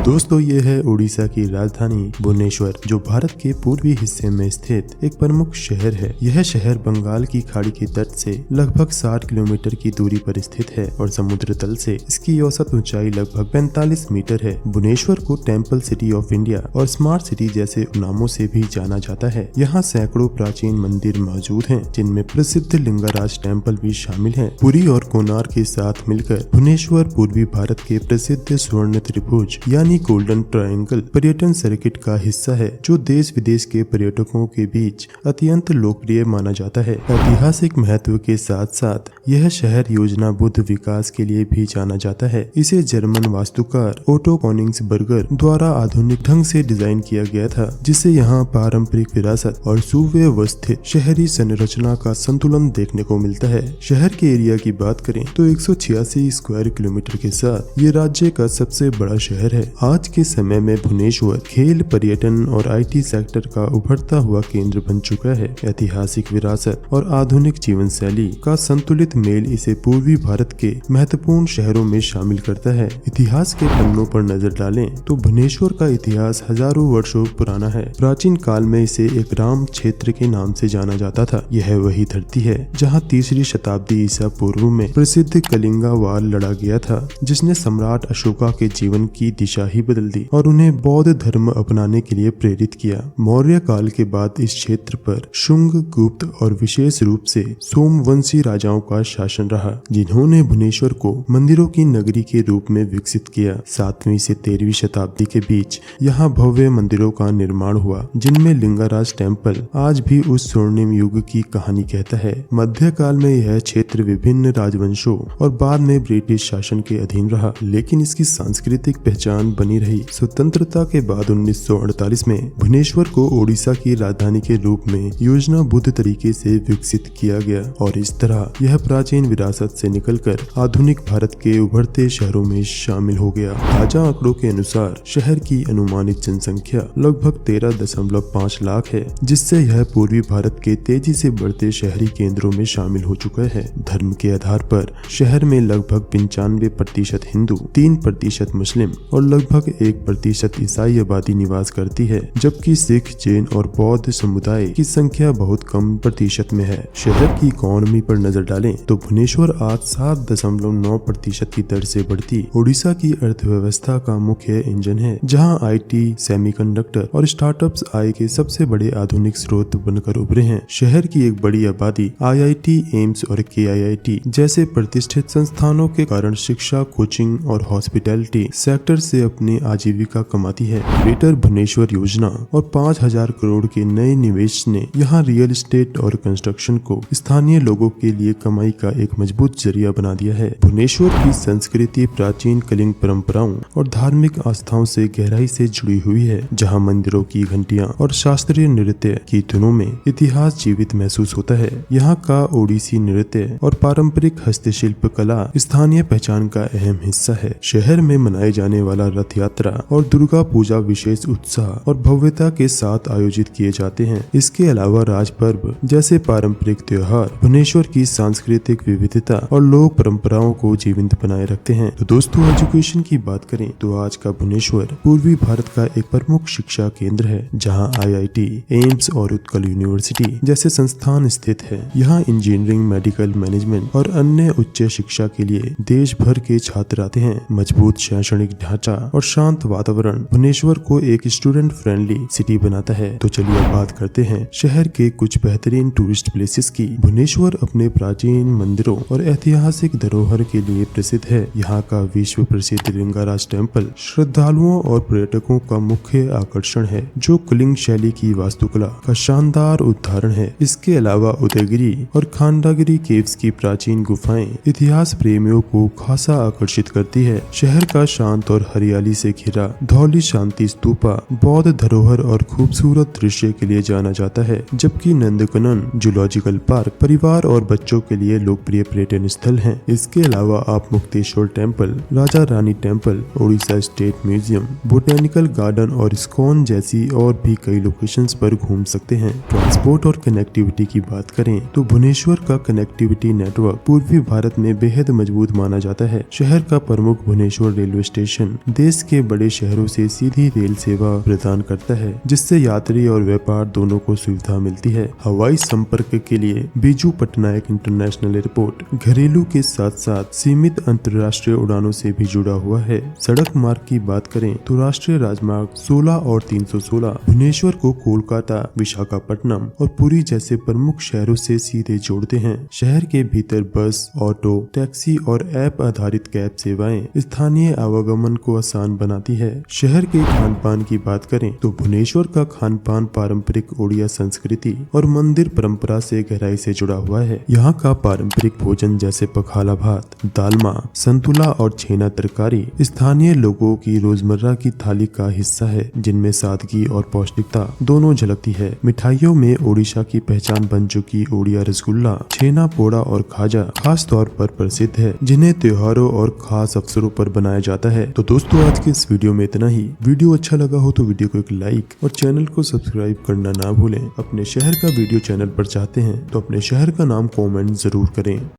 दोस्तों ये है उड़ीसा की राजधानी भुवनेश्वर, जो भारत के पूर्वी हिस्से में स्थित एक प्रमुख शहर है। यह शहर बंगाल की खाड़ी के तट से लगभग 60 किलोमीटर की दूरी पर स्थित है और समुद्र तल से इसकी औसत ऊंचाई लगभग 45 मीटर है। भुवनेश्वर को टेम्पल सिटी ऑफ इंडिया और स्मार्ट सिटी जैसे नामों से भी जाना जाता है। यहाँ सैकड़ों प्राचीन मंदिर मौजूद हैं, जिनमें प्रसिद्ध लिंगाराज टेम्पल भी शामिल है। पुरी और कोणार्क के साथ मिलकर भुवनेश्वर पूर्वी भारत के प्रसिद्ध स्वर्ण त्रिभुज यानी गोल्डन ट्रायंगल पर्यटन सर्किट का हिस्सा है, जो देश विदेश के पर्यटकों के बीच अत्यंत लोकप्रिय माना जाता है। ऐतिहासिक महत्व के साथ साथ यह शहर योजनाबद्ध विकास के लिए भी जाना जाता है। इसे जर्मन वास्तुकार ओटो कोनिग्सबर्गर द्वारा आधुनिक ढंग से डिजाइन किया गया था, जिससे यहाँ पारंपरिक विरासत और सुव्यवस्थित शहरी संरचना का संतुलन देखने को मिलता है। शहर के एरिया की बात करें तो 186 स्क्वायर किलोमीटर के साथ ये राज्य का सबसे बड़ा शहर है। आज के समय में भुवनेश्वर खेल, पर्यटन और IT सेक्टर का उभरता हुआ केंद्र बन चुका है। ऐतिहासिक विरासत और आधुनिक जीवन शैली का संतुलित मेल इसे पूर्वी भारत के महत्वपूर्ण शहरों में शामिल करता है। इतिहास के पन्नों पर नजर डालें तो भुवनेश्वर का इतिहास हजारों वर्षों पुराना है। प्राचीन काल में इसे एक राम क्षेत्र के नाम से जाना जाता था। यह वही धरती है जहाँ 3री शताब्दी ईसा पूर्व में प्रसिद्ध कलिंगा वार लड़ा गया था, जिसने सम्राट अशोका के जीवन की दिशा ही बदल दी और उन्हें बौद्ध धर्म अपनाने के लिए प्रेरित किया। मौर्य काल के बाद इस क्षेत्र पर शुंग, गुप्त और विशेष रूप से सोमवंशी राजाओं का शासन रहा, जिन्होंने भुवनेश्वर को मंदिरों की नगरी के रूप में विकसित किया। 7वीं से 13वीं शताब्दी के बीच यहाँ भव्य मंदिरों का निर्माण हुआ, जिनमें लिंगाराज टेम्पल आज भी उस स्वर्णिम युग की कहानी कहता है। मध्यकाल में यह क्षेत्र विभिन्न राजवंशों और बाद में ब्रिटिश शासन के अधीन रहा, लेकिन इसकी सांस्कृतिक पहचान बनी रही। स्वतंत्रता के बाद 1948 में भुवनेश्वर को ओडिशा की राजधानी के रूप में योजनाबद्ध तरीके से विकसित किया गया और इस तरह यह प्राचीन विरासत से निकलकर आधुनिक भारत के उभरते शहरों में शामिल हो गया। ताजा आंकड़ों के अनुसार शहर की अनुमानित जनसंख्या लगभग 13.5 लाख है, जिससे यह पूर्वी भारत के तेजी से बढ़ते शहरी केंद्रों में शामिल हो चुका है। धर्म के आधार पर शहर में लगभग 95% हिंदू, 3% मुस्लिम और लगभग 1% ईसाई आबादी निवास करती है, जबकि सिख, जैन और बौद्ध समुदाय की संख्या बहुत कम प्रतिशत में है। शहर की इकोनॉमी पर नजर डालें तो भुवनेश्वर आज 7.9% की दर से बढ़ती ओडिशा की अर्थव्यवस्था का मुख्य इंजन है, जहां IT, सेमीकंडक्टर और स्टार्टअप्स आय के सबसे बड़े आधुनिक स्रोत बनकर उभरे हैं। शहर की एक बड़ी आबादी IIT, एम्स और KIIT जैसे प्रतिष्ठित संस्थानों के कारण शिक्षा, कोचिंग और हॉस्पिटैलिटी सेक्टर से अपनी आजीविका कमाती है। ग्रेटर भुवनेश्वर योजना और 5,000 करोड़ के नए निवेश ने यहाँ रियल एस्टेट और कंस्ट्रक्शन को स्थानीय लोगों के लिए कमाई का एक मजबूत जरिया बना दिया है। भुवनेश्वर की संस्कृति प्राचीन कलिंग परंपराओं और धार्मिक आस्थाओं से गहराई से जुड़ी हुई है, जहाँ मंदिरों की घंटियां और शास्त्रीय नृत्य की धुनों में इतिहास जीवित महसूस होता है। यहाँ का ओडिसी नृत्य और पारंपरिक हस्तशिल्प कला स्थानीय पहचान का अहम हिस्सा है। शहर में मनाए जाने वाला रथ यात्रा और दुर्गा पूजा विशेष उत्साह और भव्यता के साथ आयोजित किए जाते हैं। इसके अलावा राज पर्व जैसे पारंपरिक त्योहार भुवनेश्वर की सांस्कृतिक विविधता और लोक परंपराओं को जीवंत बनाए रखते हैं। तो दोस्तों, एजुकेशन की बात करें तो आज का भुवनेश्वर पूर्वी भारत का एक प्रमुख शिक्षा केंद्र है, जहां IIT, एम्स और उत्कल यूनिवर्सिटी जैसे संस्थान स्थित है। यहाँ इंजीनियरिंग, मेडिकल, मैनेजमेंट और अन्य उच्च शिक्षा के लिए देश भर के छात्र आते हैं। मजबूत शैक्षणिक ढांचा और शांत वातावरण भुवनेश्वर को एक स्टूडेंट फ्रेंडली सिटी बनाता है। तो चलिए अब बात करते हैं शहर के कुछ बेहतरीन टूरिस्ट प्लेसेस की। भुवनेश्वर अपने प्राचीन मंदिरों और ऐतिहासिक धरोहर के लिए प्रसिद्ध है। यहाँ का विश्व प्रसिद्ध लिंगाराज टेम्पल श्रद्धालुओं और पर्यटकों का मुख्य आकर्षण है, जो कलिंग शैली की वास्तुकला का शानदार उदाहरण है। इसके अलावा उदयगिरी और खांडागिरी केव्स की प्राचीन गुफाएं इतिहास प्रेमियों को खासा आकर्षित करती है। शहर का शांत और हरियाली से घिरा धौली शांति स्तूपा बौद्ध धरोहर और खूबसूरत दृश्य के लिए जाना जाता है, जबकि नंदकनन जूलॉजिकल पार्क परिवार और बच्चों के लिए लोकप्रिय पर्यटन स्थल है। इसके अलावा आप Mukteshwar temple, Raja Rani temple, Odisha state museum, botanical garden और इस्कॉन जैसी और भी कई लोकेशंस पर घूम सकते हैं। ट्रांसपोर्ट और कनेक्टिविटी की बात करें तो भुवनेश्वर का कनेक्टिविटी नेटवर्क पूर्वी भारत में बेहद मजबूत माना जाता है। शहर का प्रमुख भुवनेश्वर रेलवे स्टेशन देश देश के बड़े शहरों से सीधी रेल सेवा प्रदान करता है, जिससे यात्री और व्यापार दोनों को सुविधा मिलती है। हवाई संपर्क के लिए बीजू पटनायक इंटरनेशनल एयरपोर्ट घरेलू के साथ साथ सीमित अंतर्राष्ट्रीय उड़ानों से भी जुड़ा हुआ है। सड़क मार्ग की बात करें तो राष्ट्रीय राजमार्ग 16 और 316 भुवनेश्वर को कोलकाता, विशाखापट्टनम और पुरी जैसे प्रमुख शहरों से सीधे जोड़ते हैं। शहर के भीतर बस, ऑटो, टैक्सी और ऐप आधारित कैब सेवाएं स्थानीय आवागमन को आसान बनाती है। शहर के खान पान की बात करें तो भुवनेश्वर का खान पान पारंपरिक ओडिया संस्कृति और मंदिर परंपरा से गहराई से जुड़ा हुआ है। यहाँ का पारंपरिक भोजन जैसे पखाला भात, दालमा, संतुला और छेना तरकारी स्थानीय लोगों की रोजमर्रा की थाली का हिस्सा है, जिनमें सादगी और पौष्टिकता दोनों झलकती है। मिठाइयों में ओडिशा की पहचान बन चुकी ओडिया रसगुल्ला, छेना पोड़ा और खाजा खास तौर पर प्रसिद्ध है, जिन्हें त्योहारों और खास अवसरों पर बनाया जाता है। तो दोस्तों, आज के इस वीडियो में इतना ही। वीडियो अच्छा लगा हो तो वीडियो को एक लाइक और चैनल को सब्सक्राइब करना ना भूलें। अपने शहर का वीडियो चैनल पर चाहते हैं तो अपने शहर का नाम कमेंट जरूर करें।